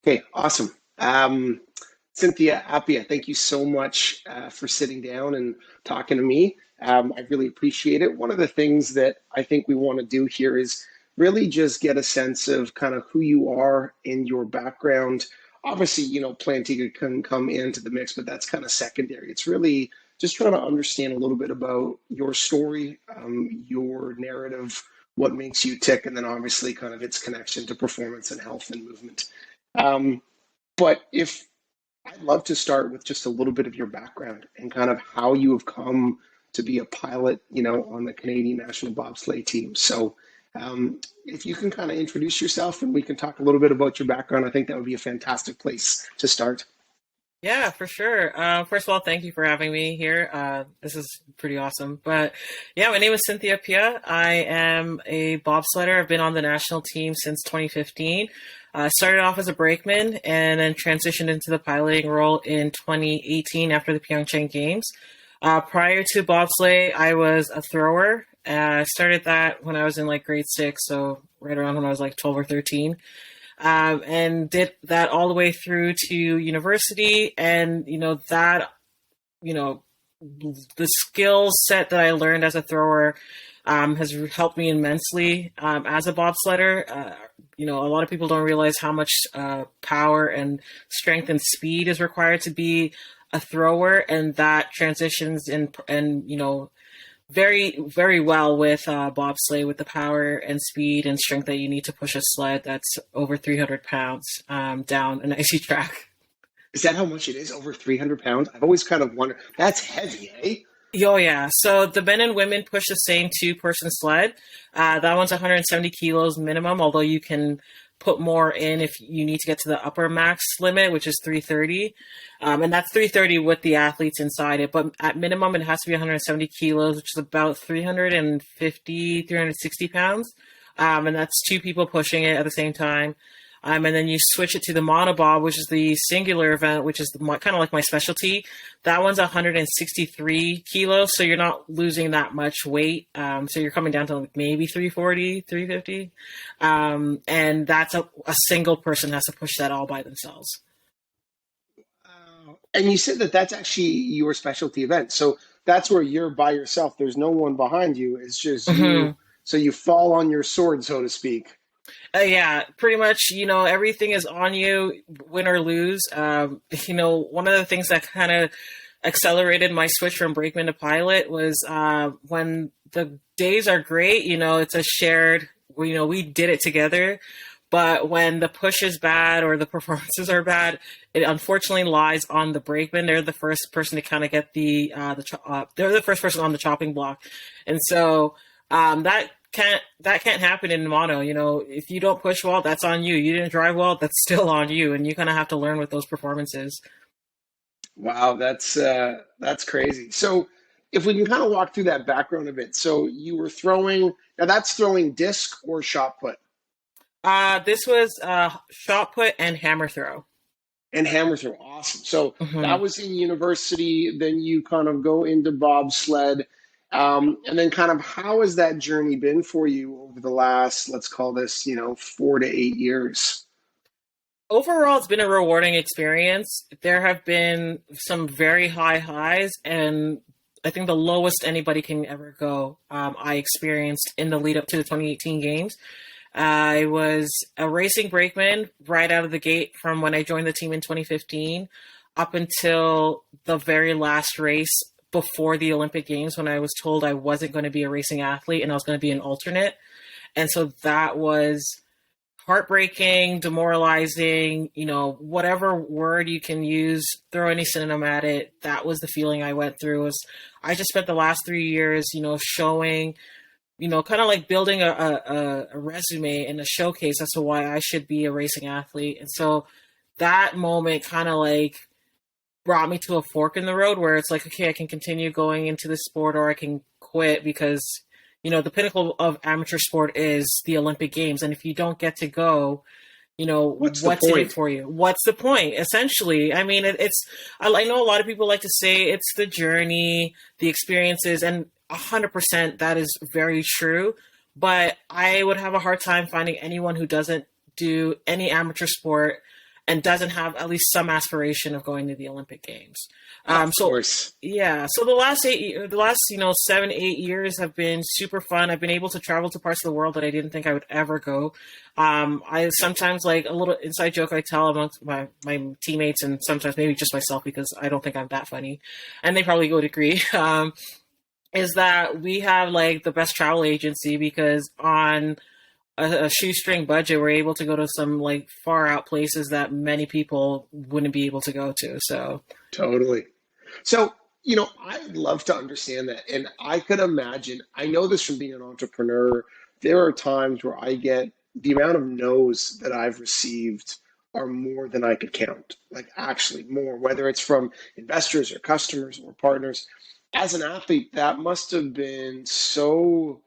Okay, awesome. Cynthia Appiah, thank you so much for sitting down and talking to me. I really appreciate it. One of the things that I think we want to do here is really just get a sense of kind of who you are in your background. Obviously, Plantiga can come into the mix, but that's kind of secondary. It's really just trying to understand a little bit about your story, your narrative, what makes you tick, and then obviously kind of its connection to performance and health and movement. Um, but if I'd love to start with just a little bit of your background and kind of how you have come to be a pilot, on the Canadian national bobsleigh team. So, if you can kind of introduce yourself and we can talk a little bit about your background, I think that would be a fantastic place to start. Yeah, for sure. First of all, thank you for having me here. This is pretty awesome. But yeah, my name is Cynthia Appiah. I am a bobsledder. I've been on the national team since 2015. Started off as a brakeman and then transitioned into the piloting role in 2018 after the Pyeongchang Games. Prior to bobsleigh, I was a thrower. I started that when I was in like grade six, so right around when I was like 12 or 13. And did that all the way through to university. And, you know, the skill set that I learned as a thrower has helped me immensely as a bobsledder. A lot of people don't realize how much power and strength and speed is required to be a thrower, and that transitions very, very well with bobsleigh, with the power and speed and strength that you need to push a sled that's over 300 pounds down an icy track. Is that how much it is? Over 300 pounds? I've always kind of wondered. That's heavy, eh? Oh, yeah. So the men and women push the same two-person sled. That one's 170 kilos minimum, although you can put more in if you need to get to the upper max limit, which is 330. And that's 330 with the athletes inside it. But at minimum, it has to be 170 kilos, which is about 350, 360 pounds. And that's two people pushing it at the same time. And then you switch it to the monobob, which is the singular event, which is kind of like my specialty. That one's 163 kilos, so you're not losing that much weight. So you're coming down to like maybe 340, 350. And that's a single person has to push that all by themselves. And you said that that's actually your specialty event. So that's where you're by yourself. There's no one behind you. It's just Mm-hmm. you. So you fall on your sword, so to speak. Yeah, pretty much, everything is on you, win or lose. One of the things that kind of accelerated my switch from brakeman to pilot was when the days are great, it's a shared, we did it together. But when the push is bad or the performances are bad, it unfortunately lies on the brakeman. They're the first person to kind of get they're the first person on the chopping block. And so that can't happen in mono. If you don't push well, that's on you. You didn't drive well, that's still on you, and you kind of have to learn with those performances. Wow, that's crazy. So if we can kind of walk through that background a bit. So you were throwing, now that's throwing disc or shot put This was shot put and hammer throw. and hammer throw. Awesome. So Hmm. that was in university. Then you kind of go into bobsled. And then kind of how has that journey been for you over the last, let's call this, 4 to 8 years? Overall, it's been a rewarding experience. There have been some very high highs, and I think the lowest anybody can ever go. I experienced in the lead up to the 2018 games. I was a racing brakeman right out of the gate from when I joined the team in 2015 up until the very last race before the Olympic Games, when I was told I wasn't going to be a racing athlete and I was going to be an alternate. And so that was heartbreaking, demoralizing, whatever word you can use, throw any synonym at it. That was the feeling I went through. Was I just spent the last 3 years, showing, kind of like building a resume and a showcase as to why I should be a racing athlete. And so that moment kind of like brought me to a fork in the road where it's like, okay, I can continue going into the sport or I can quit because, the pinnacle of amateur sport is the Olympic Games. And if you don't get to go, What's the what's in it point? for you? What's the point? Essentially, I mean, I know a lot of people like to say it's the journey, the experiences, and 100% that is very true. But I would have a hard time finding anyone who doesn't do any amateur sport and doesn't have at least some aspiration of going to the Olympic Games. Of So course. yeah, so the last 7-8 years have been super fun. I've been able to travel to parts of the world that I didn't think I would ever go. I sometimes, like, a little inside joke I tell amongst my teammates, and sometimes maybe just myself because I don't think I'm that funny, and they probably would agree. Is that we have like the best travel agency, because on a shoestring budget, we're able to go to some like far out places that many people wouldn't be able to go to. So Totally. So, I'd love to understand that. And I could imagine, I know this from being an entrepreneur, there are times where I get the amount of no's that I've received are more than I could count. Like, actually more, whether it's from investors or customers or partners. As an athlete, that must have been so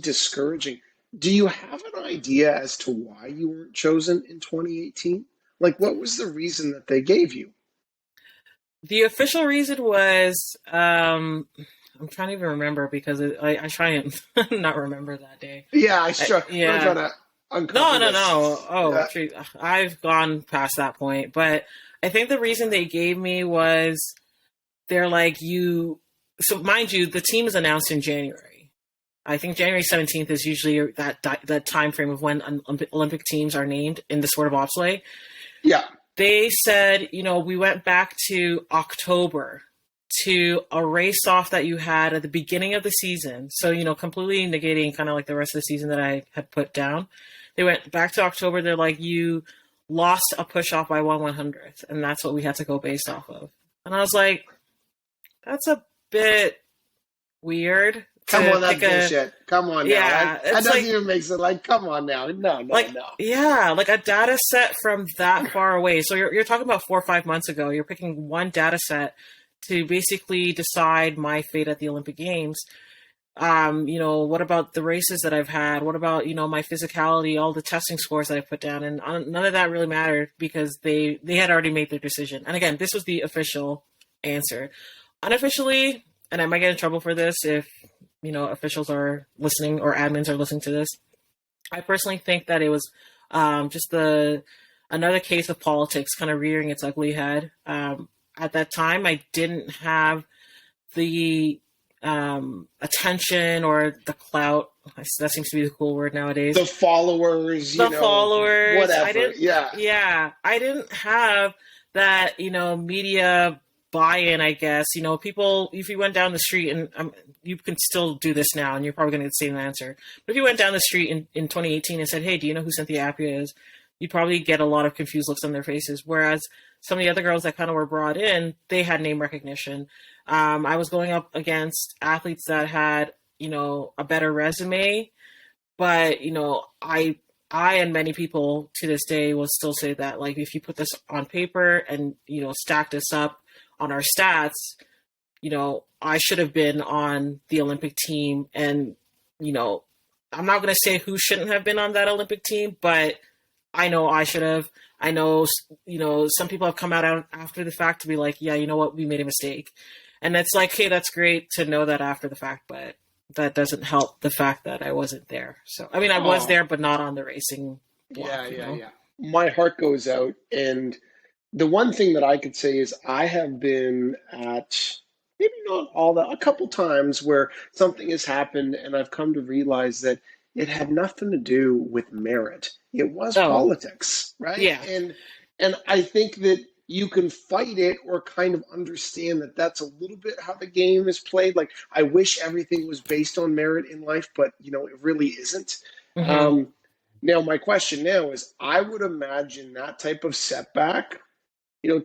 discouraging. Do you have an idea as to why you weren't chosen in 2018? Like, what was the reason that they gave you? the official reason was, I'm trying to even remember, because I try and not remember that day. Yeah, I sure. I'm Yeah. trying to No, uncover no, this. no. Oh, Yeah, shoot. I've gone past that point. But I think the reason they gave me was, they're like, so mind you, the team is announced in January. I think January 17th is usually that time frame of when Olympic teams are named in the sport of bobsleigh. yeah, They said, we went back to October to a race off that you had at the beginning of the season. So, completely negating kind of like the rest of the season that I had put down. They went back to October. They're like, you lost a push off by 1/100th. And that's what we had to go based off of. And I was like, that's a bit weird come to on, that's pick a, bullshit. Come on now. yeah, That it's doesn't like, even make sense. Like, come on now. No, no, like, no. yeah, like a data set from that far away. So you're talking about 4 or 5 months ago. You're picking one data set to basically decide my fate at the Olympic Games. What about the races that I've had? What about, my physicality, all the testing scores that I put down? And none of that really mattered, because they had already made their decision. And again, this was the official answer. Unofficially, and I might get in trouble for this if, officials are listening or admins are listening to this, I personally think that it was just another case of politics kind of rearing its ugly head. At that time, I didn't have the attention or the clout. That seems to be the cool word nowadays. The followers, The followers. whatever. Yeah. Yeah, I didn't have that, media buy-in, I guess. People, if you went down the street, and you can still do this now, and you're probably going to get the same answer. But if you went down the street in 2018 and said, hey, do you know who Cynthia Appiah is? You'd probably get a lot of confused looks on their faces. Whereas some of the other girls that kind of were brought in, they had name recognition. I was going up against athletes that had, a better resume, but, I and many people to this day will still say that, like, if you put this on paper and, stack this up on our stats, I should have been on the Olympic team. And, I'm not going to say who shouldn't have been on that Olympic team, but I know I should have. I know, some people have come out after the fact to be like, yeah, you know what, we made a mistake. And it's like, hey, that's great to know that after the fact, but that doesn't help the fact that I wasn't there. So, I mean, I was there, but not on the racing block. Yeah. My heart goes out. And the one thing that I could say is I have been at, maybe not all that, a couple times where something has happened and I've come to realize that it had nothing to do with merit. It was politics, right? Yeah. And I think that you can fight it or kind of understand that that's a little bit how the game is played. Like, I wish everything was based on merit in life, but it really isn't. Mm-hmm. Now, my question now is, I would imagine that type of setback,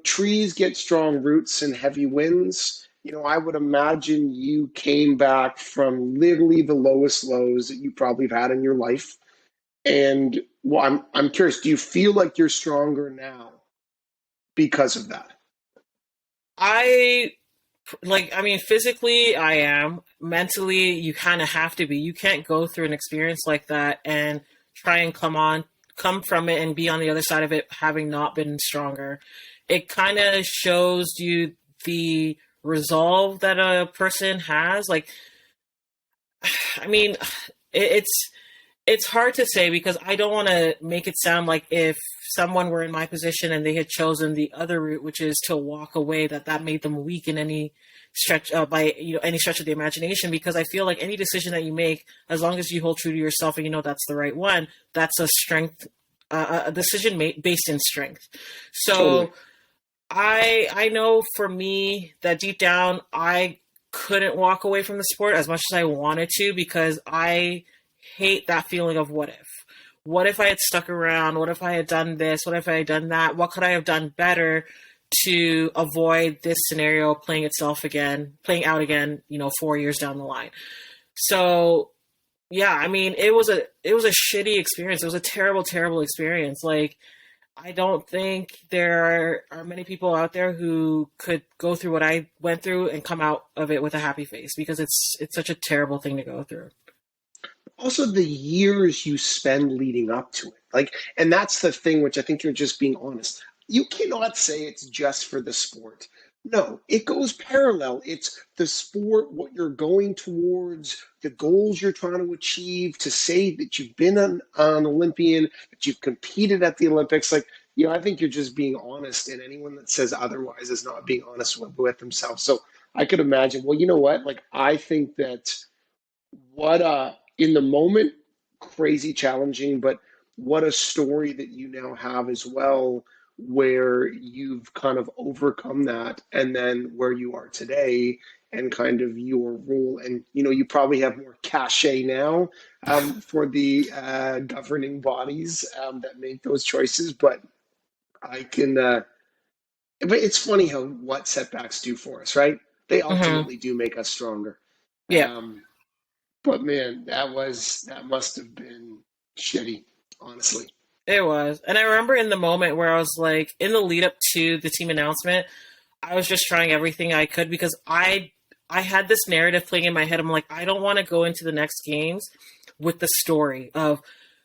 trees get strong roots and heavy winds. I would imagine you came back from literally the lowest lows that you probably have had in your life. And well, I'm curious, do you feel like you're stronger now because of that? Physically, I am. Mentally, you kind of have to be. You can't go through an experience like that and try and come from it and be on the other side of it having not been stronger. It kind of shows you the resolve that a person has. Like, I mean, it's It's hard to say because I don't want to make it sound like if someone were in my position and they had chosen the other route, which is to walk away, that made them weak in any stretch by any stretch of the imagination. Because I feel like any decision that you make, as long as you hold true to yourself and you know that's the right one, that's a strength, a decision based in strength. Totally. So I know for me that deep down I couldn't walk away from the sport as much as I wanted to because I hate that feeling of what if. What if I had stuck around? What if I had done this? What if I had done that? What could I have done better to avoid this scenario playing out again, 4 years down the line? So yeah, I mean, it was a shitty experience. It was a terrible, terrible experience. Like, I don't think there are many people out there who could go through what I went through and come out of it with a happy face because it's such a terrible thing to go through. Also the years you spend leading up to it. Like, and that's the thing which I think you're just being honest. You cannot say it's just for the sport. No, it goes parallel. It's the sport, what you're going towards, the goals you're trying to achieve, to say that you've been an Olympian, that you've competed at the Olympics. Like, I think you're just being honest, and anyone that says otherwise is not being honest with themselves. So I could imagine, well, you know what? Like, I think that what in the moment, crazy challenging, but what a story that you now have as well, where you've kind of overcome that, and then where you are today, and kind of your role. And you probably have more cachet now for the governing bodies that make those choices. But I can. But it's funny how what setbacks do for us, right? They Hmm. ultimately do make us stronger. Yeah. Um, but man, that must have been shitty, honestly. It was. And I remember in the moment where I was like, in the lead up to the team announcement, I was just trying everything I could because I had this narrative playing in my head. I'm like, I don't want to go into the next games with the story of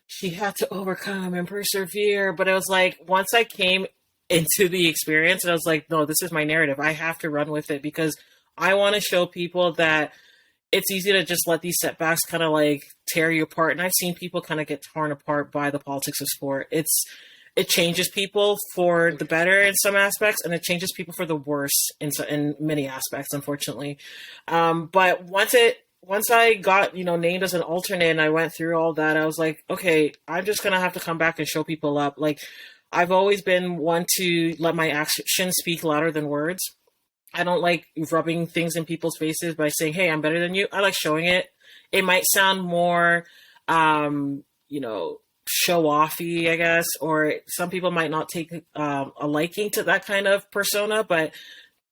she had to overcome and persevere. But it was like, once I came into the experience, and I was like, no, this is my narrative. I have to run with it because I want to show people that it's easy to just let these setbacks kind of like tear you apart. And I've seen people kind of get torn apart by the politics of sport. It changes people for the better in some aspects, and it changes people for the worse in many aspects, unfortunately. But once I got named as an alternate, and I went through all that, I was like, okay, I'm just gonna have to come back and show people up. Like, I've always been one to let my actions speak louder than words. I don't like rubbing things in people's faces by saying, "Hey, I'm better than you." I like showing it. It might sound more, um, you know, show offy, I guess, or some people might not take a liking to that kind of persona, but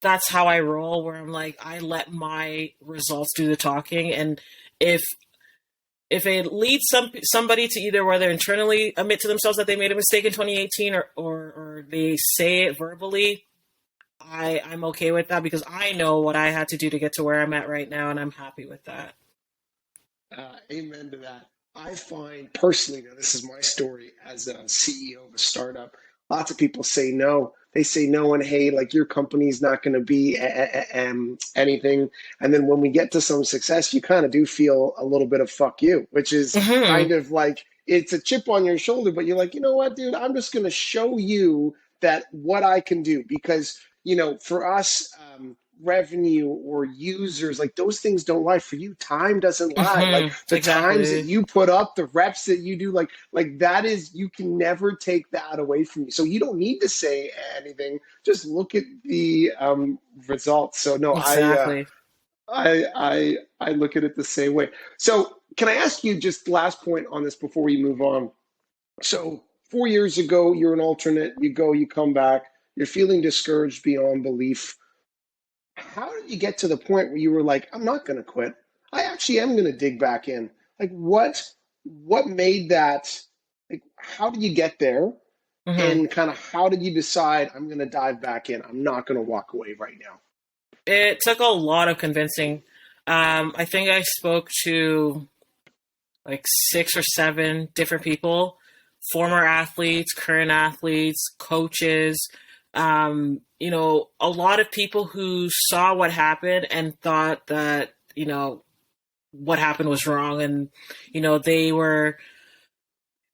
that's how I roll. Where I'm like, I let my results do the talking, and if if it leads somebody to either whether internally admit to themselves that they made a mistake in 2018 or they say it verbally, I'm okay with that because I know what I had to do to get to where I'm at right now, and I'm happy with that. Amen to that. I find personally, now this is my story as a CEO of a startup. Lots of people say no. They say no, and hey, like your company's not going to be anything. And then when we get to some success, you kind of do feel a little bit of fuck you, which is Hmm. kind of like it's a chip on your shoulder. But you're like, you know what, dude? I'm just going to show you that what I can do because for us. Revenue or users, like those things don't lie. For you, time doesn't lie. Like Hmm. the times that Exactly. you put up, the reps that you do, like that is, you can never take that away from you. So you don't need to say anything, just look at the results. So no, Exactly. I look at it the same way. So can I ask you just last point on this before we move on? So 4 years ago, you're an alternate, you come back, you're feeling discouraged beyond belief. How did you get to the point where you were like, I'm not going to quit. I actually am going to dig back in. Like what made that, like how did you get there? Hmm. And kind of how did you decide I'm going to dive back in? I'm not going to walk away right now. It took a lot of convincing. I think I spoke to like 6 or 7 different people, former athletes, current athletes, coaches, a lot of people who saw what happened and thought that, what happened was wrong. And, they were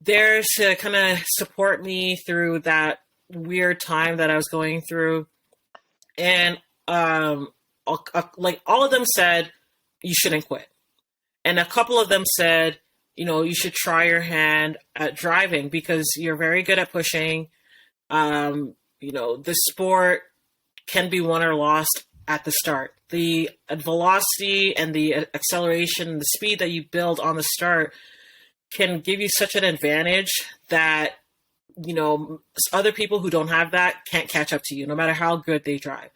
there to kind of support me through that weird time that I was going through. And like all of them said, you shouldn't quit. And a couple of them said, you should try your hand at driving because you're very good at pushing. The sport can be won or lost at the start. The velocity and the acceleration and the speed that you build on the start can give you such an advantage that, other people who don't have that can't catch up to you, no matter how good they drive.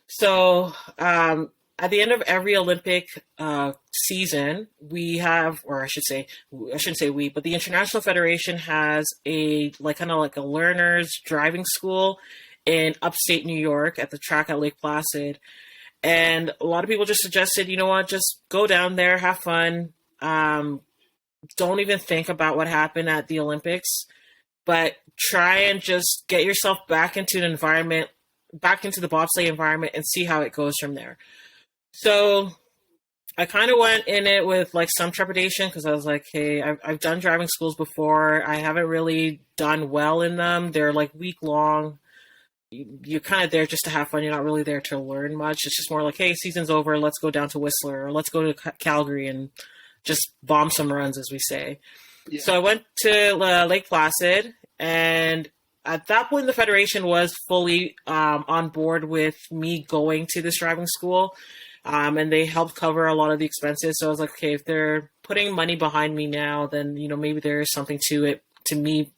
So at the end of every Olympic season, we have, or I shouldn't say we, but the International Federation has a kind of like a learners driving school in upstate New York at the track at Lake Placid. And a lot of people just suggested, just go down there, have fun. Don't even think about what happened at the Olympics, but try and just get yourself back into an environment, back into the bobsleigh environment, and see how it goes from there. So I kind of went in it with like some trepidation because I was like, hey, I've done driving schools before. I haven't really done well in them. They're like week long. You're kind of there just to have fun. You're not really there to learn much. It's just more like, hey, season's over. Let's go down to Whistler or let's go to Calgary and just bomb some runs, as we say. Yeah. So I went to Lake Placid, and at that point, the Federation was fully on board with me going to this driving school, and they helped cover a lot of the expenses. So I was like, okay, if they're putting money behind me now, then, maybe there is something to it, to me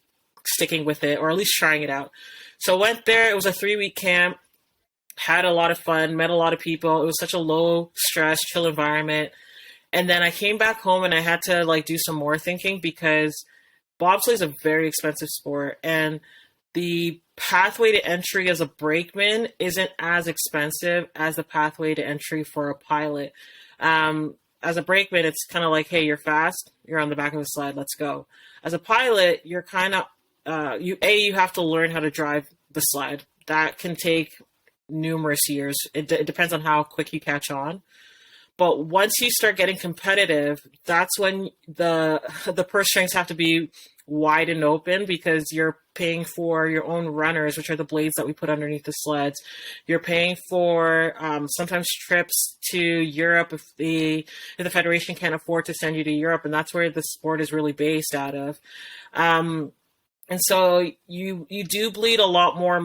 sticking with it, or at least trying it out. So I went there. It was a 3-week camp, had a lot of fun, met a lot of people. It was such a low stress, chill environment. And then I came back home and I had to do some more thinking because bobsleigh is a very expensive sport, and the pathway to entry as a brakeman isn't as expensive as the pathway to entry for a pilot. As a brakeman, it's kind of like, hey, you're fast, you're on the back of a sled, let's go. As a pilot, you're kind of, you have to learn how to drive the sled. That can take numerous years. It depends on how quick you catch on. But once you start getting competitive, that's when the purse strings have to be wide and open because you're paying for your own runners, which are the blades that we put underneath the sleds. You're paying for sometimes trips to Europe if the Federation can't afford to send you to Europe, and that's where the sport is really based out of. And so you do bleed a lot more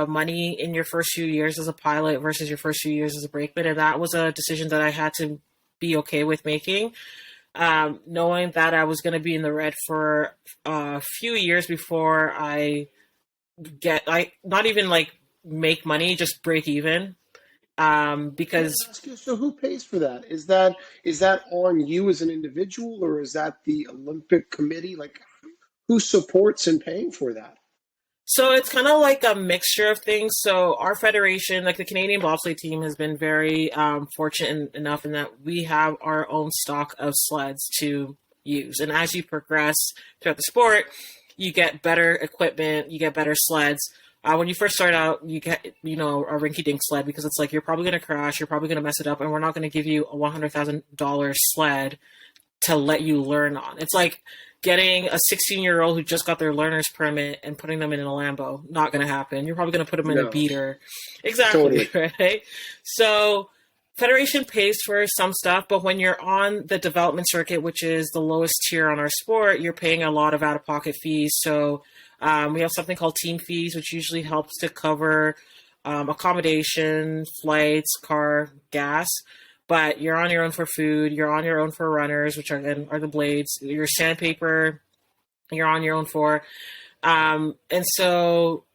money in your first few years as a pilot versus your first few years as a brakeman. And that was a decision that I had to be okay with making, knowing that I was going to be in the red for a few years before I not even make money, just break even. Because so who pays for that? Is that on you as an individual, or is that the Olympic Committee? Who supports and paying for that? So it's kind of like a mixture of things. So our federation, the Canadian bobsleigh team, has been very fortunate enough in that we have our own stock of sleds to use. And as you progress throughout the sport, you get better equipment, you get better sleds. When you first start out, you get, a rinky-dink sled because it's like you're probably going to crash, you're probably going to mess it up, and we're not going to give you a $100,000 sled to let you learn on. It's like getting a 16-year-old who just got their learner's permit and putting them in a Lambo. Not going to happen. You're probably going to put them in a beater. Exactly, totally. Right? So Federation pays for some stuff, but when you're on the development circuit, which is the lowest tier on our sport, you're paying a lot of out-of-pocket fees. So we have something called team fees, which usually helps to cover accommodation, flights, car, gas. But you're on your own for food, you're on your own for runners, which are the blades, your sandpaper, you're on your own for. And so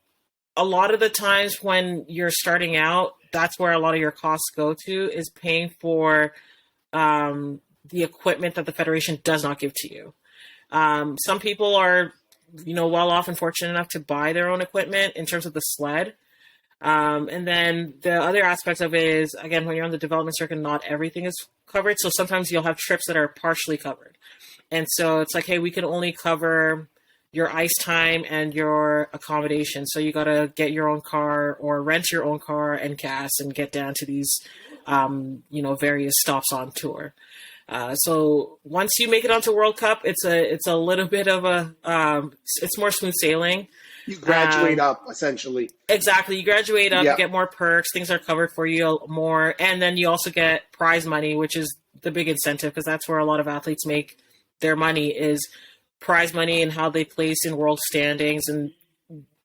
a lot of the times when you're starting out, that's where a lot of your costs go to, is paying for the equipment that the Federation does not give to you. Some people are, well off and fortunate enough to buy their own equipment in terms of the sled. And then the other aspect of it is, again, when you're on the development circuit, not everything is covered. So sometimes you'll have trips that are partially covered. And so it's like, hey, we can only cover your ice time and your accommodation. So you got to get your own car or rent your own car and gas and get down to these, various stops on tour. So once you make it onto World Cup, it's a little bit of a it's more smooth sailing. You graduate Um, up essentially. exactly, you graduate up, you Yeah. get more perks, things are covered for you more, and then you also get prize money, which is the big incentive because that's where a lot of athletes make their money is prize money and how they place in world standings. And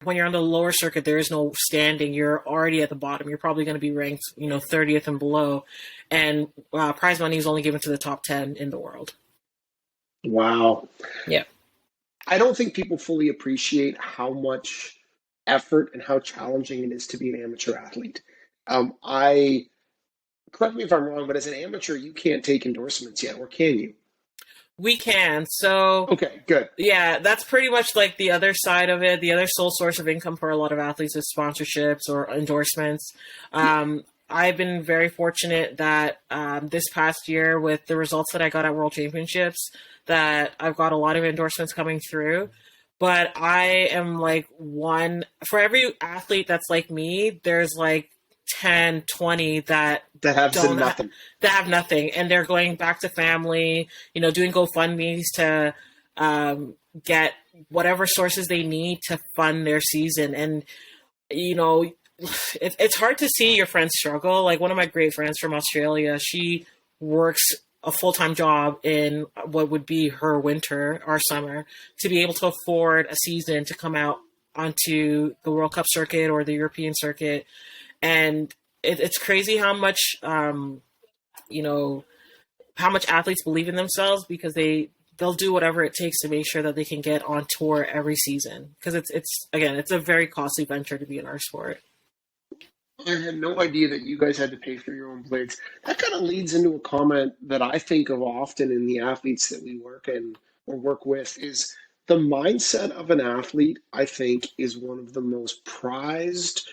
when you're on the lower circuit, there is no standing. You're already at the bottom. You're probably going to be ranked, 30th and below. And prize money is only given to the top 10 in the world. Wow. Yeah. I don't think people fully appreciate how much effort and how challenging it is to be an amateur athlete. I correct me if I'm wrong, but as an amateur, you can't take endorsements yet, or can you? We can. So, Okay, good. yeah, that's pretty much like the other side of it. The other sole source of income for a lot of athletes is sponsorships or endorsements. I've been very fortunate that this past year, with the results that I got at World Championships, that I've got a lot of endorsements coming through. But I am like one for every athlete that's like me, there's like 10, 20 that That have said don't nothing. that have nothing, and they're going back to family, doing GoFundMe's to get whatever sources they need to fund their season. And you know it's hard to see your friends struggle. Like one of my great friends from Australia, she works a full-time job in what would be her winter or summer to be able to afford a season to come out onto the World Cup circuit or the European circuit. And it's crazy how much you know how much athletes believe in themselves because they'll do whatever it takes to make sure that they can get on tour every season, because it's a very costly venture to be in our sport. I had no idea that you guys had to pay for your own blades. That kind of leads into a comment that I think of often in the athletes that we work in or work with is the mindset of an athlete, I think, is one of the most prized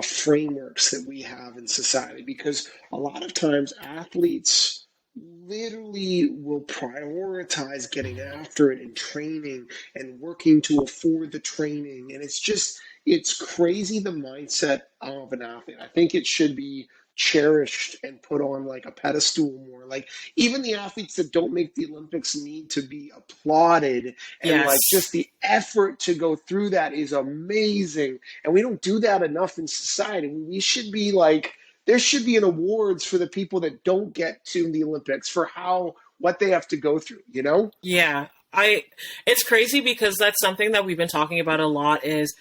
frameworks that we have in society because a lot of times athletes literally will prioritize getting after it and training and working to afford the training. And it's crazy the mindset of an athlete. I think it should be cherished and put on like a pedestal more. Like even the athletes that don't make the Olympics need to be applauded, and Yes. like just the effort to go through that is amazing. And we don't do that enough in society. We should be like there should be an awards for the people that don't get to the Olympics for how what they have to go through, you know? Yeah. It's crazy because that's something that we've been talking about a lot is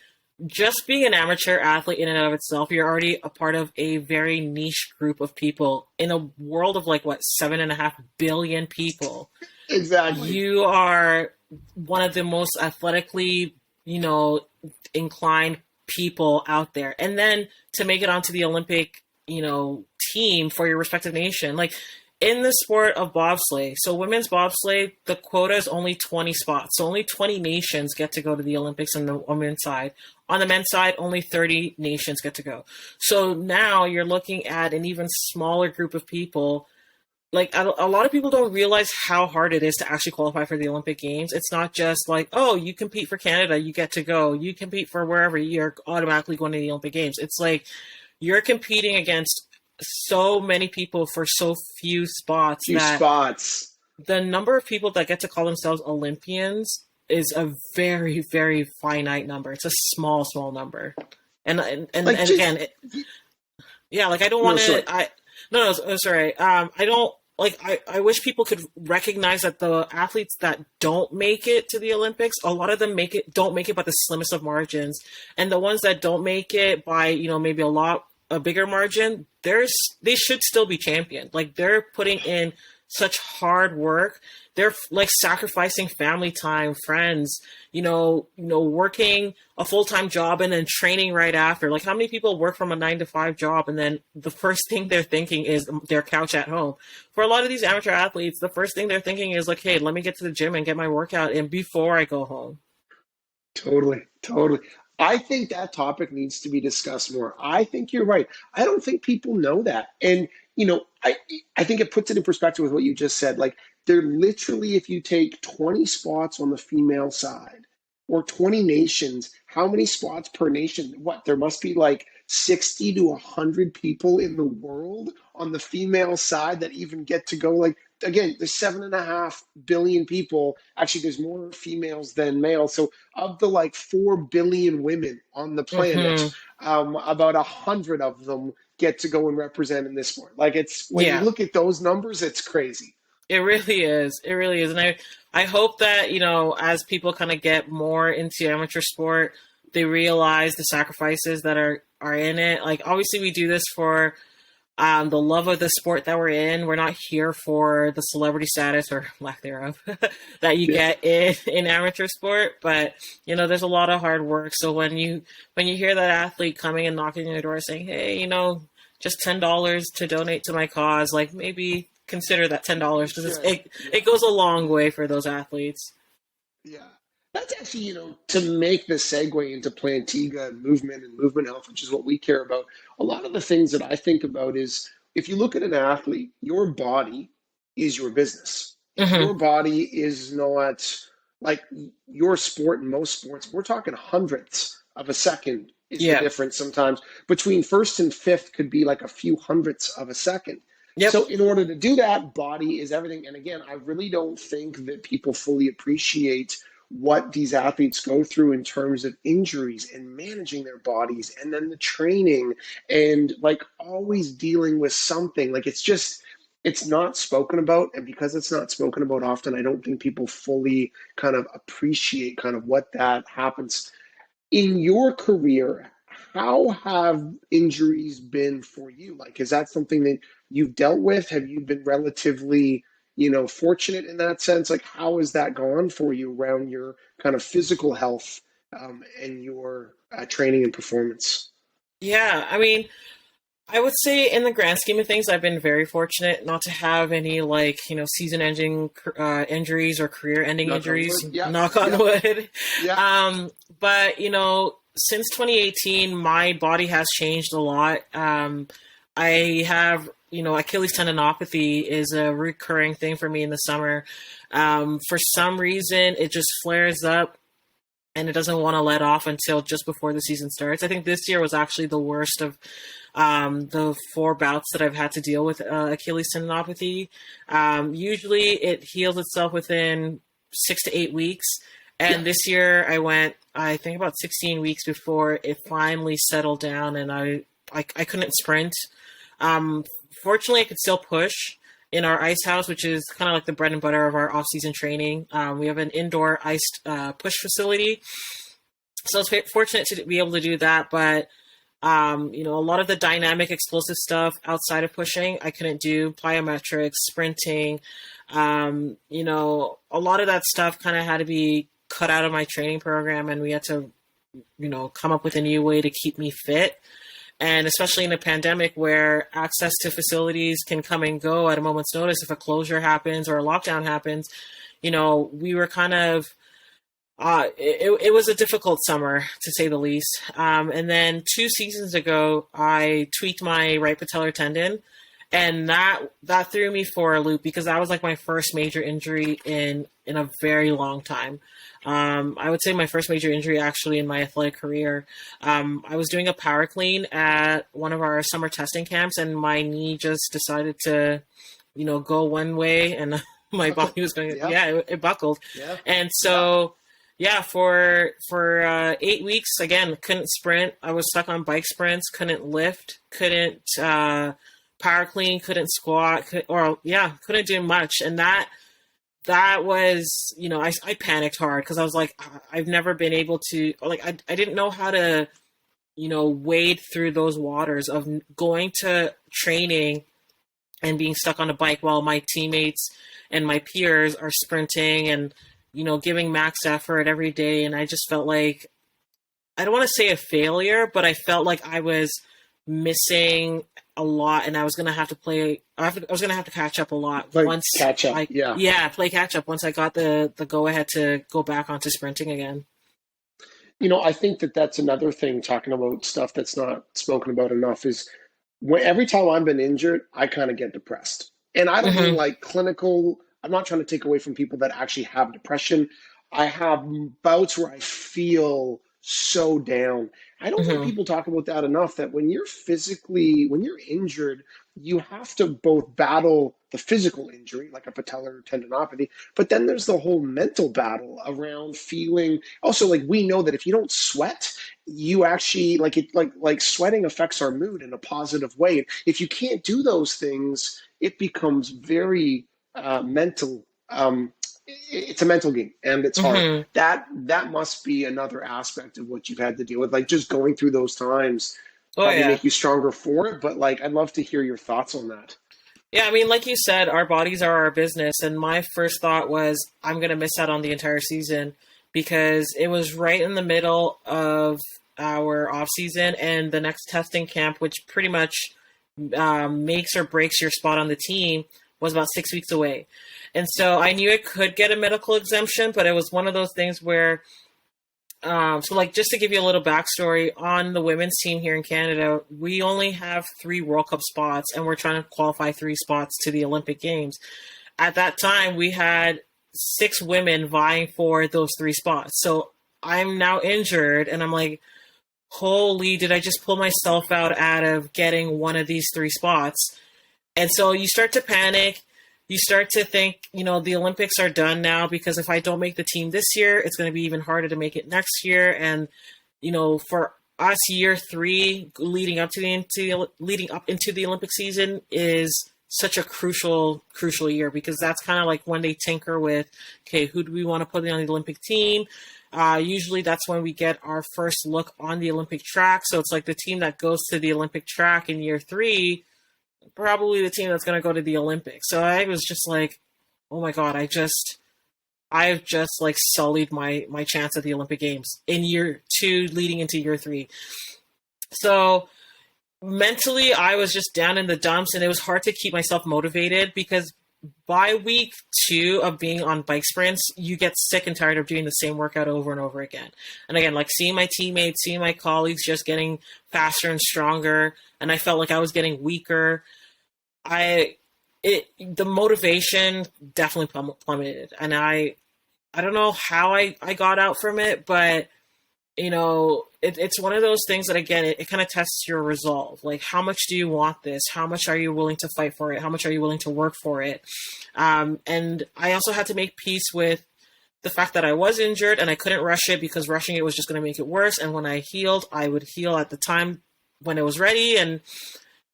just being an amateur athlete in and of itself. You're already a part of a very niche group of people in a world of like what, 7.5 billion people. Exactly. You are one of the most athletically, inclined people out there. And then to make it onto the Olympic, team for your respective nation. Like in the sport of bobsleigh, so women's bobsleigh, the quota is only 20 spots. So only 20 nations get to go to the Olympics on the women's side. On the men's side, only 30 nations get to go. So now you're looking at an even smaller group of people. Like a lot of people don't realize how hard it is to actually qualify for the Olympic Games. It's not just like, oh, you compete for Canada, you get to go. You compete for wherever, you're automatically going to the Olympic Games. It's like you're competing against so many people for so few spots Few that spots. the number of people that get to call themselves Olympians is a very, very finite number. It's a small, small number. And Like just again, yeah, like I don't no, want sorry. to. No, sorry. I don't like. I wish people could recognize that the athletes that don't make it to the Olympics, a lot of them don't make it by the slimmest of margins, and the ones that don't make it by maybe a bigger margin, they should still be championed. Like they're putting in such hard work. They're like sacrificing family time, friends, working a full-time job and then training right after. Like how many people work from a 9 to 5 job and then the first thing they're thinking is their couch at home? For a lot of these amateur athletes, the first thing they're thinking is like, hey, let me get to the gym and get my workout in before I go home. Totally, totally. I think that topic needs to be discussed more. I think you're right. I don't think people know that. And, I think it puts it in perspective with what you just said. Like, they're literally, if you take 20 spots on the female side or 20 nations, how many spots per nation? What, there must be like 60 to 100 people in the world on the female side that even get to go. Like, again, there's 7.5 billion people. Actually, there's more females than males. So of the like 4 billion women on the planet, Hmm. about 100 of them get to go and represent in this sport. Like it's when you Yeah. look at those numbers, it's crazy. It really is. It really is. And I hope that, as people kind of get more into amateur sport, they realize the sacrifices that are in it. Like obviously we do this for the love of the sport that we're in. We're not here for the celebrity status or lack thereof that you Yeah. get in amateur sport. But there's a lot of hard work. So when you hear that athlete coming and knocking on your door saying, "Hey, just $10 to donate to my cause," like maybe consider that $10 because Sure. it goes a long way for those athletes. Yeah. That's actually, to make the segue into Plantiga and movement health, which is what we care about. A lot of the things that I think about is if you look at an athlete, your body is your business. If Hmm. your body is not like your sport in most sports, we're talking hundredths of a second is the Yeah. difference sometimes. Between first and fifth could be like a few hundredths of a second. Yep. So in order to do that, body is everything. And again, I really don't think that people fully appreciate what these athletes go through in terms of injuries and managing their bodies and then the training and like always dealing with something. Like it's not spoken about. And because it's not spoken about often, I don't think people fully kind of appreciate kind of what that happens in your career. How have injuries been for you? Like, is that something that you've dealt with? Have you been relatively, fortunate in that sense? Like, how has that gone for you around your kind of physical health, and your training and performance? Yeah. I mean, I would say in the grand scheme of things, I've been very fortunate not to have any like, season-ending injuries or career-ending Knock on injuries. wood. Yeah, Knock on yeah, wood. yeah, But since 2018, my body has changed a lot. I have, Achilles tendinopathy is a recurring thing for me in the summer. For some reason, it just flares up and it doesn't want to let off until just before the season starts. I think this year was actually the worst of the four bouts that I've had to deal with Achilles tendinopathy. Usually it heals itself within 6 to 8 weeks. yeah. And this year I went, I think about 16 weeks before it finally settled down and I couldn't sprint. Um, Fortunately, I could still push in our ice house, which is kind of like the bread and butter of our off-season training. We have an indoor iced push facility. So I was fortunate to be able to do that, but a lot of the dynamic explosive stuff outside of pushing, I couldn't do plyometrics, sprinting. A lot of that stuff kind of had to be cut out of my training program, and we had to, come up with a new way to keep me fit. And especially in a pandemic where access to facilities can come and go at a moment's notice, if a closure happens or a lockdown happens, we were kind of it was a difficult summer to say the least. And then 2 seasons ago, I tweaked my right patellar tendon, and that threw me for a loop because that was like my first major injury in a very long time. I would say my first major injury actually in my athletic career. I was doing a power clean at one of our summer testing camps, and my knee just decided to, go one way, and my body was going. Yeah, Yeah, it buckled, yeah, and yeah. so. Yeah, for 8 weeks, again, couldn't sprint. I was stuck on bike sprints, couldn't lift, couldn't power clean, couldn't squat, couldn't do much. And that was, I panicked hard because I was like, I've never been able to, like, I didn't know how to, wade through those waters of going to training and being stuck on a bike while my teammates and my peers are sprinting and, giving max effort every day. And I just felt like, I don't want to say a failure, but I felt like I was missing a lot and I was going to have to I was going to have to catch up a lot Like once catch up. Yeah. play catch up once I got the go ahead to go back onto sprinting again. I think that that's another thing talking about stuff that's not spoken about enough is every time I've been injured, I kind of get depressed. And I don't mean Hmm. like clinical, I'm not trying to take away from people that actually have depression. I have bouts where I feel so down. I don't think Hmm. people talk about that enough, that when you're injured, you have to both battle the physical injury, like a patellar tendinopathy, but then there's the whole mental battle around feeling. Also, like, we know that if you don't sweat, you actually, like sweating affects our mood in a positive way. If you can't do those things, it becomes very mental. It's a mental game, and it's hard. Hmm. That must be another aspect of what you've had to deal with, like just going through those times Oh probably yeah. make you stronger for it. But like, I'd love to hear your thoughts on that. Yeah, I mean, like you said, our bodies are our business. And my first thought was, I'm going to miss out on the entire season because it was right in the middle of our off season and the next testing camp, which pretty much makes or breaks your spot on the team, was about 6 weeks away. And so I knew I could get a medical exemption, but it was one of those things where so, like, just to give you a little backstory on the women's team here in Canada, we only have 3 World Cup spots, and we're trying to qualify 3 spots to the Olympic Games. At that time, we had 6 women vying for those 3 spots. So I'm now injured, and I'm like, holy, did I just pull myself out of getting one of these 3 spots? And so you start to panic. You start to think, the Olympics are done now because if I don't make the team this year, it's going to be even harder to make it next year. And, for us, year 3 leading up into the Olympic season is such a crucial year because that's kind of like when they tinker with, okay, who do we want to put on the Olympic team? Usually that's when we get our first look on the Olympic track. So it's like the team that goes to the Olympic track in year 3, probably the team that's going to go to the Olympics. So I was just like, oh my God, I've just like sullied my chance at the Olympic Games in year 2 leading into year 3. So mentally I was just down in the dumps and it was hard to keep myself motivated because by week 2 of being on bike sprints, you get sick and tired of doing the same workout over and over again. And again, like seeing my teammates, seeing my colleagues just getting faster and stronger, and I felt like I was getting weaker. The motivation definitely plummeted, and I don't know how I got out from it, but it's one of those things that again it kind of tests your resolve. Like, how much do you want this? How much are you willing to fight for it? How much are you willing to work for it? And I also had to make peace with the fact that I was injured and I couldn't rush it because rushing it was just going to make it worse. And when I healed, I would heal at the time when it was ready. And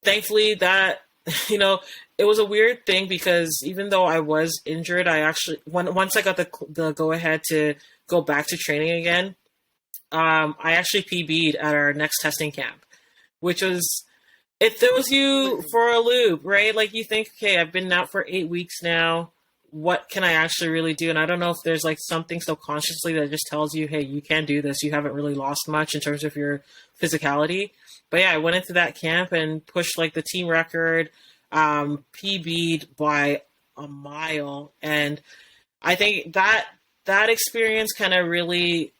thankfully that, it was a weird thing because even though I was injured, I actually, once I got the go ahead to go back to training again, I actually PB'd at our next testing camp, which was, it throws you for a loop, right? Like you think, okay, I've been out for 8 weeks now. What can I actually really do? And I don't know if there's like something subconsciously that just tells you, hey, you can do this. You haven't really lost much in terms of your physicality. But yeah, I went into that camp and pushed like the team record, PB'd by a mile. And I think that experience kind of really,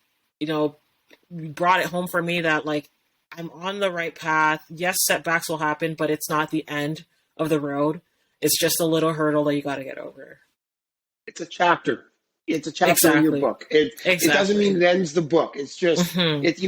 brought it home for me that like I'm on the right path. Yes, setbacks will happen, but it's not the end of the road. It's just a little hurdle that you got to get over. It's a chapter. It's a chapter in your Exactly. book. It doesn't mean Exactly. it ends the book. It's just Hmm. it.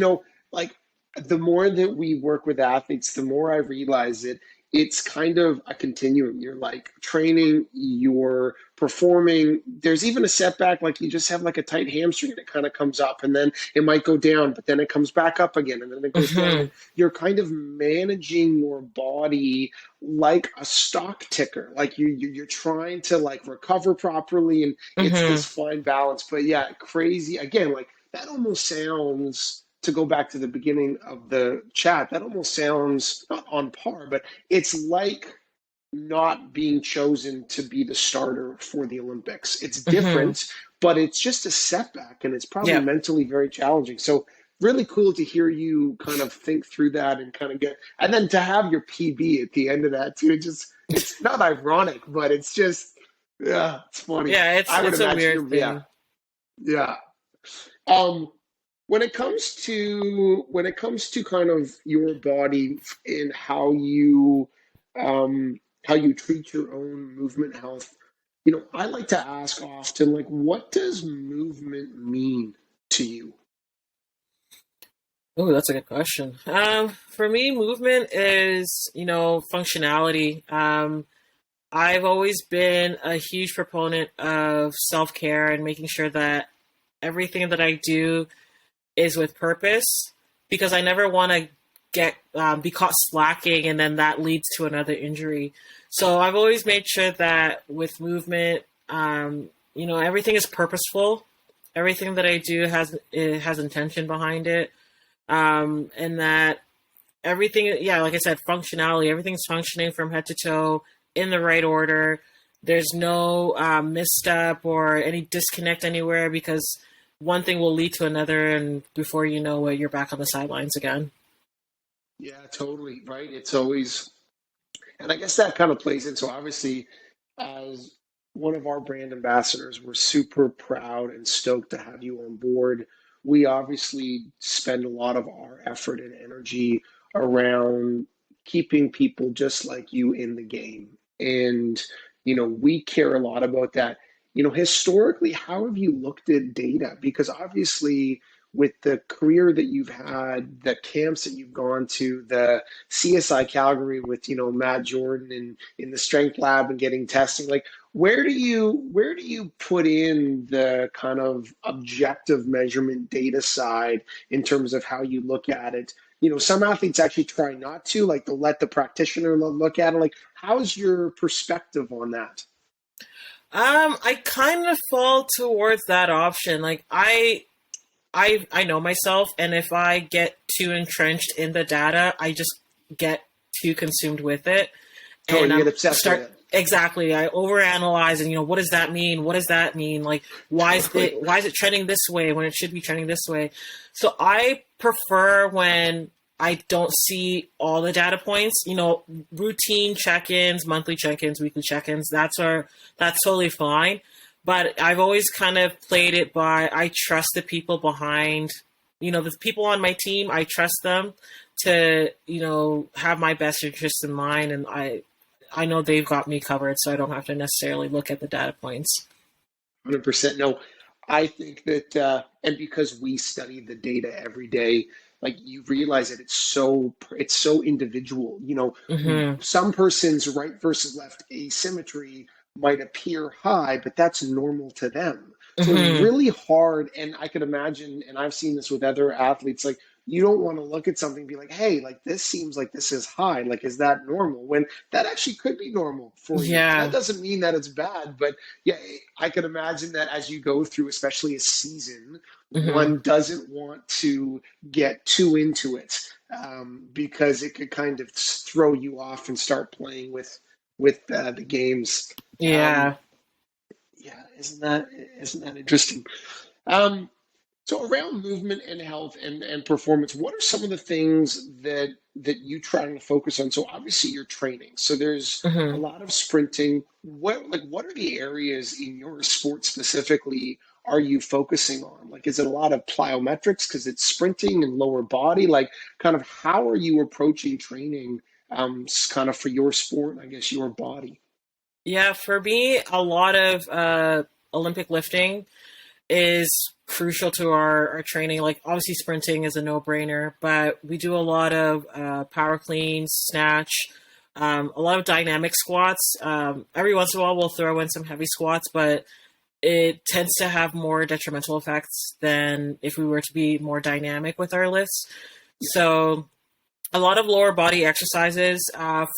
Like, the more that we work with athletes, the more I realize it. It's kind of a continuum. You're like training, you're performing. There's even a setback, like you just have like a tight hamstring and it kind of comes up and then it might go down, but then it comes back up again and then it goes down. Hmm. And you're kind of managing your body like a stock ticker. Like you're trying to like recover properly, and it's this Hmm. fine balance. But yeah, crazy again. Like, that almost sounds, to go back to the beginning of the chat, that almost sounds not on par, but it's like not being chosen to be the starter for the Olympics. It's Hmm. different, but it's just a setback, and it's probably Yeah. mentally very challenging. So really cool to hear you kind of think through that and kind of and then to have your PB at the end of that too. Just, it's not ironic, but it's just, yeah, it's funny. Yeah. It's I would it's a imagine weird you're, yeah, thing. yeah. Um, when it comes to kind of your body and how you treat your own movement health, I like to ask often, like, what does movement mean to you? Oh, that's a good question. For me, movement is, functionality. I've always been a huge proponent of self care and making sure that everything that I do is with purpose because I never want to get be caught slacking and then that leads to another injury. So I've always made sure that with movement, everything is purposeful. Everything that I do has intention behind it, and that everything, yeah, like I said, functionality. Everything's functioning from head to toe in the right order. There's no misstep or any disconnect anywhere because one thing will lead to another, and before you know it, you're back on the sidelines again. Yeah, totally. Right. It's always, and I guess that kind of plays in. So obviously, as one of our brand ambassadors, we're super proud and stoked to have you on board. We obviously spend a lot of our effort and energy around keeping people just like you in the game. And, we care a lot about that. Historically, how have you looked at data? Because obviously, with the career that you've had, the camps that you've gone to, the CSI Calgary with, Matt Jordan and in the strength lab and getting testing, like where do you put in the kind of objective measurement data side in terms of how you look at it? Some athletes actually try not to, like they'll let the practitioner look at it. Like, how's your perspective on that? I kind of fall towards that option. Like I know myself, and if I get too entrenched in the data, I just get too consumed with it, Oh, and you I'm get obsessed with start it. exactly. I overanalyze, and what does that mean? What does that mean? Like, Totally. why is it trending this way when it should be trending this way? So I prefer when I don't see all the data points. Routine check-ins, monthly check-ins, weekly check-ins. That's totally fine. But I've always kind of played it by I trust the people behind, the people on my team. I trust them to, have my best interests in mind, and I know they've got me covered, so I don't have to necessarily look at the data points. 100%. No, I think that, and because we study the data every day, like you realize that it's so individual. Hmm. Some person's right versus left asymmetry might appear high, but that's normal to them. So it's Hmm. really hard. And I could imagine, and I've seen this with other athletes, like you don't want to look at something and be like, hey, like this seems like this is high. Like, is that normal? When that actually could be normal for you. And that Yeah. doesn't mean that it's bad, but yeah, I could imagine that as you go through, especially a season, Hmm. one doesn't want to get too into it, because it could kind of throw you off and start playing with the games. Um, Yeah. yeah, isn't that interesting? Um, so around movement and health and performance, what are some of the things that you try to focus on? So obviously you're training. So there's a Hmm. lot of sprinting. What are the areas in your sport specifically are you focusing on? Like, is it a lot of plyometrics because it's sprinting and lower body? Like, kind of how are you approaching training, kind of for your sport, and I guess your body? Yeah, for me, a lot of Olympic lifting is crucial to our training. Like, obviously, sprinting is a no brainer, but we do a lot of power cleans, snatch, a lot of dynamic squats. Every once in a while, we'll throw in some heavy squats, but it tends to have more detrimental effects than if we were to be more dynamic with our lifts. So, a lot of lower body exercises.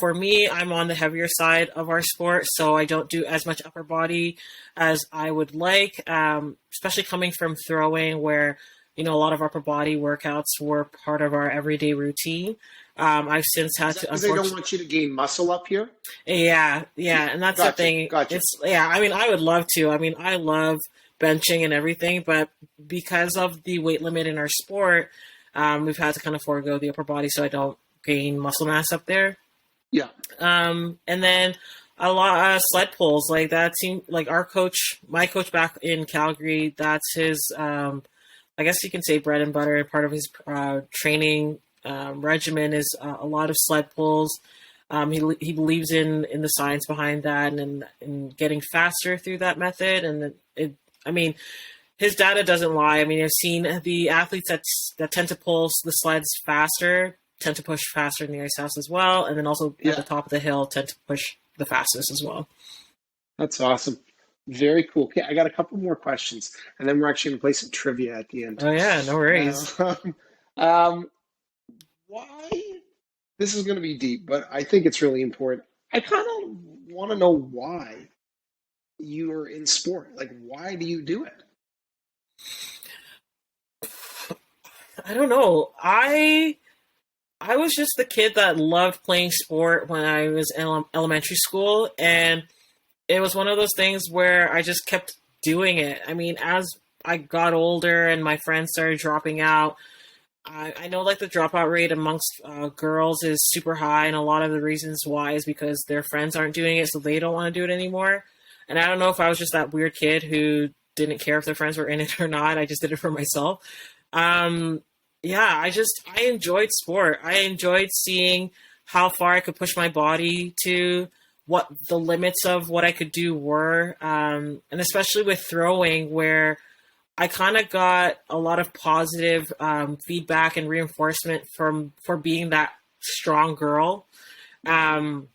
For me, I'm on the heavier side of our sport, so I don't do as much upper body as I would like, especially coming from throwing, where a lot of upper body workouts were part of our everyday routine. I've since Is had that to, because they don't unfortunately, want you to gain muscle up here? yeah, and that's the Gotcha, thing. gotcha. It's yeah. I mean, I would love to. I mean, I love benching and everything, but because of the weight limit in our sport, we've had to kind of forego the upper body so I don't gain muscle mass up there. Yeah. And then a lot of sled pulls like that seem like my coach back in Calgary. That's his, I guess you can say bread and butter. Part of his training regimen is a lot of sled pulls. He believes in the science behind that and in getting faster through that method. And I mean, his data doesn't lie. I mean, I've seen the athletes that tend to pull the sleds faster tend to push faster in the ice house as well, and then also at the Yeah, top of the hill tend to push the fastest as well. that's awesome. Very cool. Okay, I got a couple more questions, and then we're actually going to play some trivia at the end. Oh yeah, no worries. Um, why? This is going to be deep, but I think it's really important. I kind of want to know why you are in sport. Like, why do you do it? I don't know. I was just the kid that loved playing sport when I was in elementary school, and it was one of those things where I just kept doing it. I mean, as I got older and my friends started dropping out, I know like the dropout rate amongst girls is super high, and a lot of the reasons why is because their friends aren't doing it, so they don't want to do it anymore. And I don't know if I was just that weird kid who didn't care if their friends were in it or not. I just did it for myself. Um, yeah, I enjoyed sport. I enjoyed seeing how far I could push my body to what the limits of what I could do were, and especially with throwing, where I kind of got a lot of positive feedback and reinforcement for being that strong girl. Um,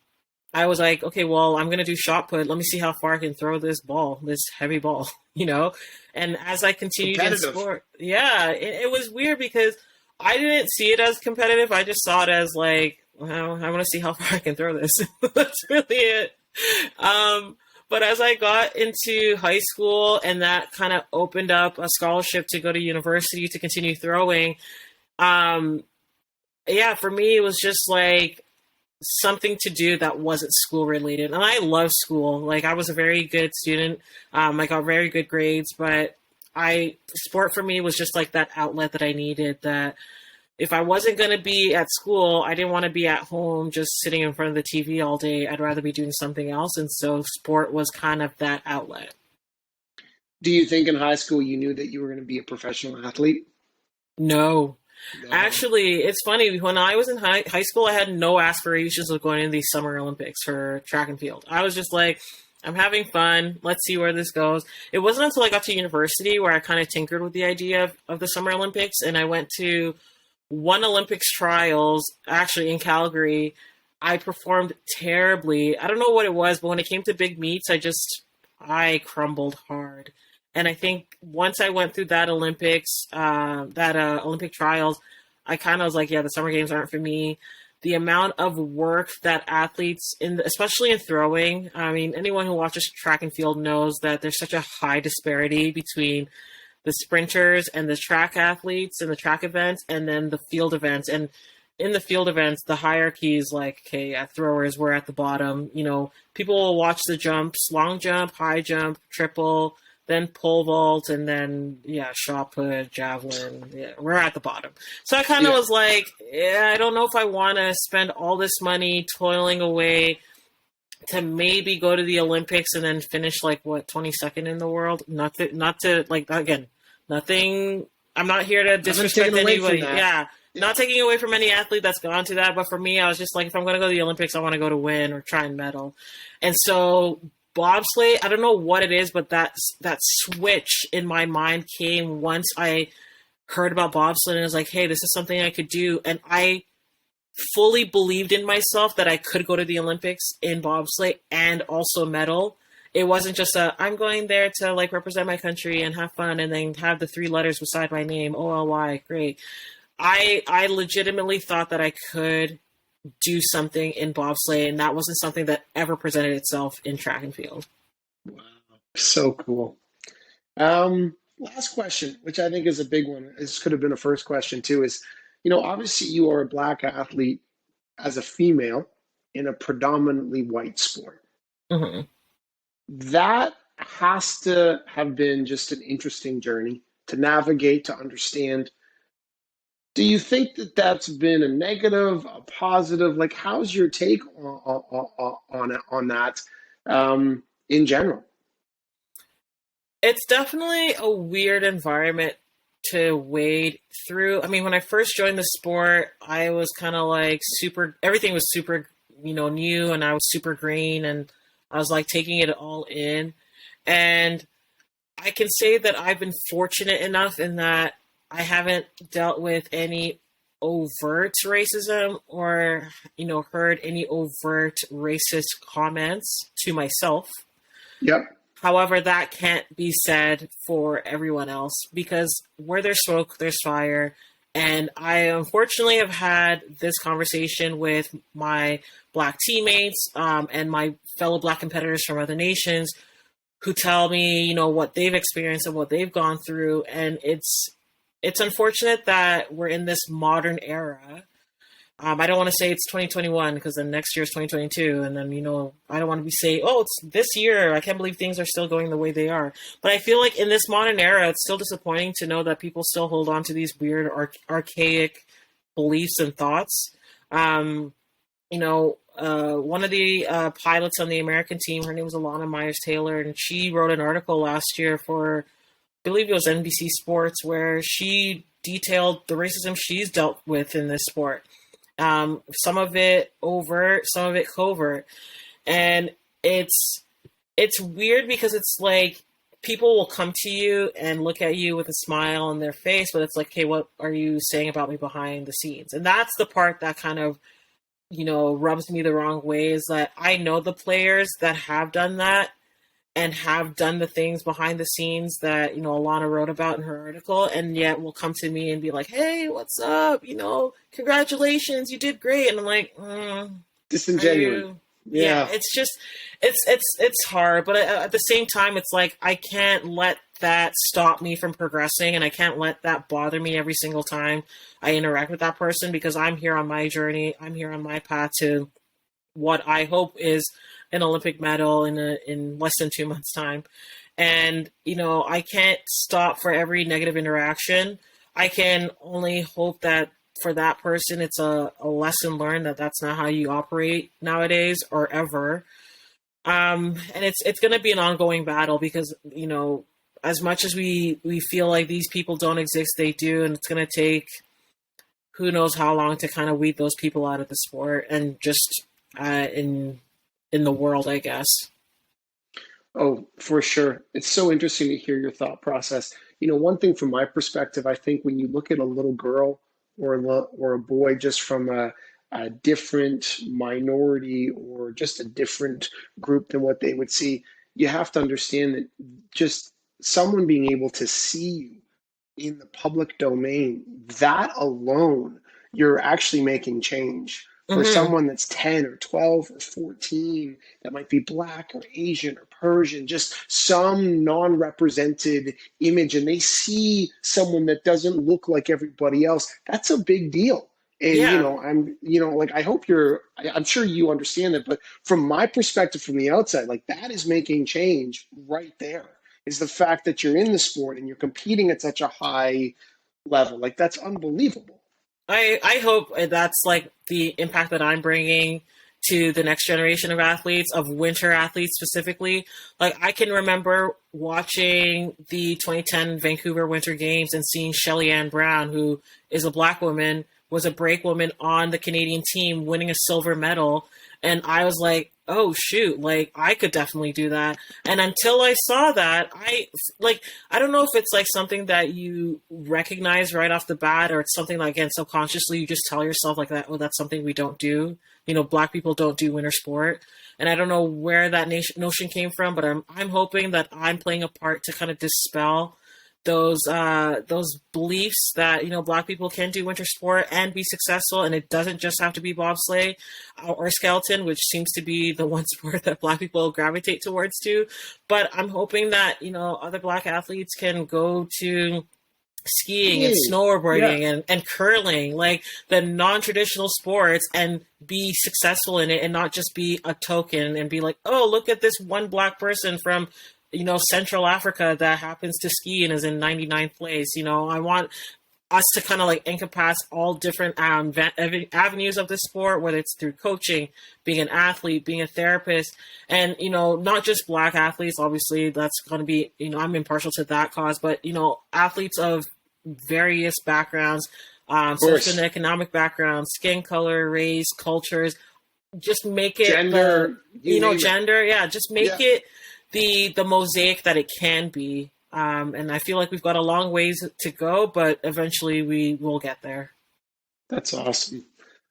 I was like, okay, well, I'm gonna do shot put. Let me see how far I can throw this ball, this heavy ball, you know. And as I continued in Competitive. sport, yeah, it was weird because I didn't see it as competitive. I just saw it as like, well, I want to see how far I can throw this. That's really it. Um, but as I got into high school and that kind of opened up a scholarship to go to university to continue throwing, um, yeah, for me, it was just like something to do that wasn't school related. And I love school. Like I was a very good student. I got very good grades, but sport for me was just like that outlet that I needed. That if I wasn't going to be at school, I didn't want to be at home just sitting in front of the TV all day. I'd rather be doing something else. And so sport was kind of that outlet. Do you think in high school you knew that you were going to be a professional athlete? No. No. Actually, it's funny. When I was in high school, I had no aspirations of going to these Summer Olympics for track and field. I was just like, I'm having fun. Let's see where this goes. It wasn't until I got to university where I kind of tinkered with the idea of the Summer Olympics, and I went to one Olympics trials, actually in Calgary. I performed terribly. I don't know what it was, but when it came to big meets, I crumbled hard. And I think once I went through that Olympic trials, I kind of was like, yeah, the summer games aren't for me. The amount of work that athletes especially in throwing, I mean, anyone who watches track and field knows that there's such a high disparity between the sprinters and the track athletes and the track events and then the field events. And in the field events, the hierarchy is like, okay, at throwers, we're at the bottom. You know, people will watch the jumps, long jump, high jump, triple, then pole vault, and then, yeah, shot put, javelin. Yeah, we're at the bottom. So I kind of Yeah. was like, yeah, I don't know if I want to spend all this money toiling away to maybe go to the Olympics and then finish like what 22nd in the world. Not to like again, nothing. I'm not here to Nothing disrespect taken away from anybody. that. Yeah, Yeah. not taking away from any athlete that's gone to that, but for me, I was just like, if I'm going to go to the Olympics, I want to go to win or try and medal. And so bobsleigh, I don't know what it is, but that switch in my mind came once I heard about bobsleigh and I was like, hey, this is something I could do, and I fully believed in myself that I could go to the Olympics in bobsleigh and also medal. It wasn't just I'm going there to like represent my country and have fun and then have the three letters beside my name, OLY, great. I legitimately thought that I could do something in bobsleigh, and that wasn't something that ever presented itself in track and field. Wow. So cool. Last question, which I think is a big one. This could have been a first question too, is, obviously you are a black athlete as a female in a predominantly white sport. Hmm. That has to have been just an interesting journey to navigate, to understand. Do you think that that's been a negative, a positive? Like, how's your take on that in general? It's definitely a weird environment to wade through. I mean, when I first joined the sport, I was kind of like everything was super, new, and I was super green, and I was like taking it all in. And I can say that I've been fortunate enough in that I haven't dealt with any overt racism or, heard any overt racist comments to myself. Yep. However, that can't be said for everyone else because where there's smoke, there's fire. And I unfortunately have had this conversation with my Black teammates and my fellow Black competitors from other nations who tell me, what they've experienced and what they've gone through. And it's unfortunate that we're in this modern era. I don't want to say it's 2021 because then next year is 2022. And then, I don't want to be saying, oh, it's this year. I can't believe things are still going the way they are. But I feel like in this modern era, it's still disappointing to know that people still hold on to these weird, archaic beliefs and thoughts. One of the pilots on the American team, her name was Alana Myers-Taylor, and she wrote an article last year for, I believe it was NBC Sports, where she detailed the racism she's dealt with in this sport. Some of it overt, some of it covert. And it's weird because it's like people will come to you and look at you with a smile on their face, but it's like, hey, what are you saying about me behind the scenes? And that's the part that kind of, rubs me the wrong way is that I know the players that have done that and have done the things behind the scenes that, Alana wrote about in her article, and yet will come to me and be like, hey, what's up? Congratulations, you did great. And I'm like, disingenuous. Yeah, it's just, it's hard. But at the same time, it's like, I can't let that stop me from progressing, and I can't let that bother me every single time I interact with that person, because I'm here on my journey. I'm here on my path to what I hope is an Olympic medal in less than 2 months' time. And, I can't stop for every negative interaction. I can only hope that for that person, it's a lesson learned that that's not how you operate nowadays or ever. And it's going to be an ongoing battle because, as much as we feel like these people don't exist, they do. And it's going to take who knows how long to kind of weed those people out of the sport and just in the world, I guess. Oh, for sure. It's so interesting to hear your thought process. One thing from my perspective, I think when you look at a little girl or a boy just from a different minority or just a different group than what they would see, you have to understand that just someone being able to see you in the public domain, that alone, you're actually making change. For someone that's 10 or 12 or 14 that might be Black or Asian or Persian, just some non-represented image, and they see someone that doesn't look like everybody else, that's a big deal. And, I hope I'm sure you understand that, but from my perspective from the outside, like that is making change right there, is the fact that you're in the sport and you're competing at such a high level. Like that's unbelievable. I hope that's like the impact that I'm bringing to the next generation of athletes, of winter athletes specifically. Like I can remember watching the 2010 Vancouver Winter Games and seeing Shelly Ann Brown, who is a Black woman, was a break woman on the Canadian team winning a silver medal. And I was like, oh shoot, like I could definitely do that. And until I saw that, I don't know if it's like something that you recognize right off the bat, or it's something that, again, subconsciously you just tell yourself like that, oh, that's something we don't do. Black people don't do winter sport. And I don't know where that notion came from, but I'm hoping that I'm playing a part to kind of dispel those beliefs that Black people can do winter sport and be successful, and it doesn't just have to be bobsleigh or skeleton, which seems to be the one sport that Black people gravitate towards too. But I'm hoping that other Black athletes can go to skiing and snowboarding and curling, like the non-traditional sports, and be successful in it, and not just be a token and be like, oh, look at this one Black person from Central Africa that happens to ski and is in 99th place. I want us to kind of like encompass all different avenues of the sport, whether it's through coaching, being an athlete, being a therapist, and, not just Black athletes. Obviously, that's going to be, I'm impartial to that cause, but, athletes of various backgrounds, social and economic backgrounds, skin color, race, cultures, just make it gender, gender. Yeah. Just make it the mosaic that it can be. And I feel like we've got a long ways to go, but eventually we will get there. That's awesome.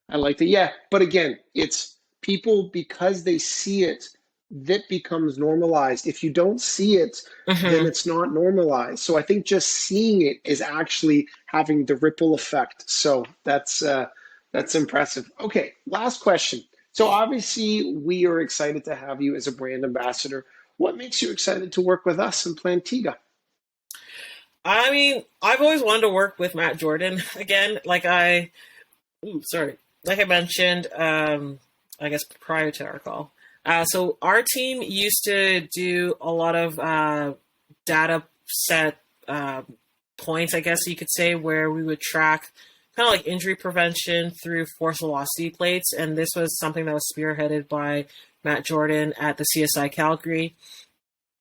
I like that. Yeah, but again, it's people because they see it that becomes normalized. If you don't see it, then Hmm. it's not normalized. So I think just seeing it is actually having the ripple effect. So that's impressive. Okay, last question. So obviously we are excited to have you as a brand ambassador. What makes you excited to work with us in Plantiga? I mean, I've always wanted to work with Matt Jordan again. Like I mentioned, I guess prior to our call. So our team used to do a lot of data set points, I guess you could say, where we would track kind of like injury prevention through force velocity plates. And this was something that was spearheaded by Matt Jordan at the CSI Calgary.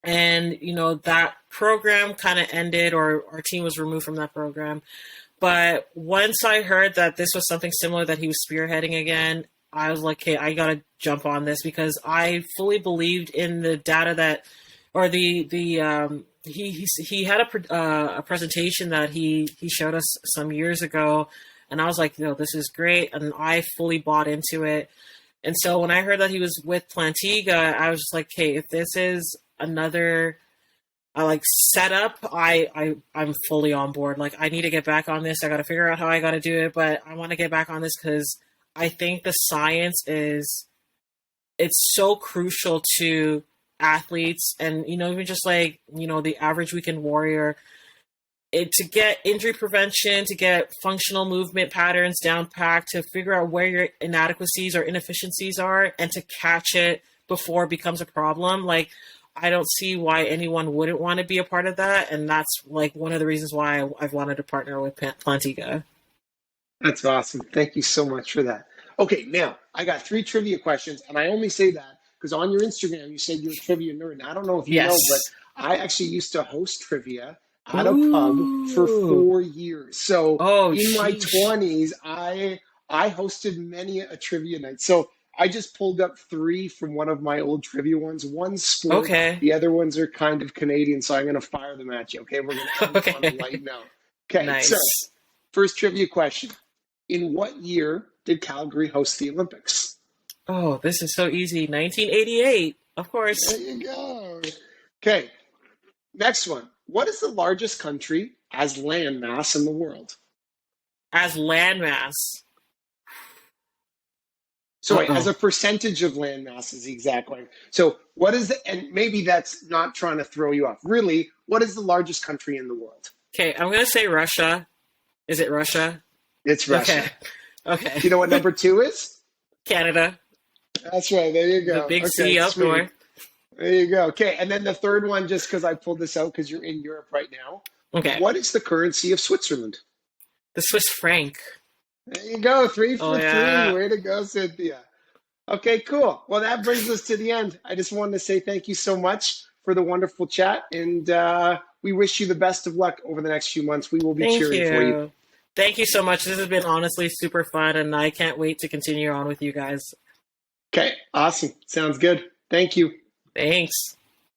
And, that program kind of ended, or our team was removed from that program. But once I heard that this was something similar that he was spearheading again, I was like, hey, I got to jump on this because I fully believed in the data that, or he had a presentation that he showed us some years ago, and I was like, this is great, and I fully bought into it. And so when I heard that he was with Plantiga, I was just like, hey, if this is another like setup, I'm fully on board. Like, I need to get back on this. I got to figure out how I got to do it, but I want to get back on this because I think the science it's so crucial to athletes, and even just like the average weekend warrior. To get injury prevention, to get functional movement patterns down packed, to figure out where your inadequacies or inefficiencies are, and to catch it before it becomes a problem. Like, I don't see why anyone wouldn't want to be a part of that, and that's like one of the reasons why I've wanted to partner with Plantiga. That's awesome. Thank you so much for that. Okay, now I got three trivia questions, and I only say that because on your Instagram you said you're a trivia nerd. And I don't know if you Yes. know, but I actually used to host trivia at a pub for Ooh. 4 years. So Oh, in my sheesh. 20s, I hosted many a trivia night. So I just pulled up three from one of my old trivia ones. One's sport, Okay. the other ones are kind of Canadian. So I'm going to fire them at you. Okay, we're going to end on a Okay. light note. Okay, so Nice. first trivia question. In what year did Calgary host the Olympics? Oh, this is so easy. 1988, of There course. you go. Okay, next one. What is the largest country as land mass in the world? As landmass. So wait, as Uh-oh. a percentage of land mass is the exact one. So what is the, and maybe that's not trying to throw you off. Really, what is the largest country in the world? Okay, I'm gonna say Russia. Is it Russia? It's Okay. Russia. Okay. You know what number two is? Canada, That's right. There you the go. big Okay, C up sweet. north. There you go. Okay, and then the third one, just because I pulled this out because you're in Europe right now. Okay. What is the currency of Switzerland? The Swiss franc. There you go. Three Oh for three. yeah. Way to go, Cynthia. Okay, cool. Well, that brings us to the end. I just wanted to say thank you so much for the wonderful chat, and we wish you the best of luck over the next few months. We will be Thank cheering for you. you. Thank you so much. This has been honestly super fun, and I can't wait to continue on with you guys. Okay, awesome. Sounds good. Thank you. Thanks.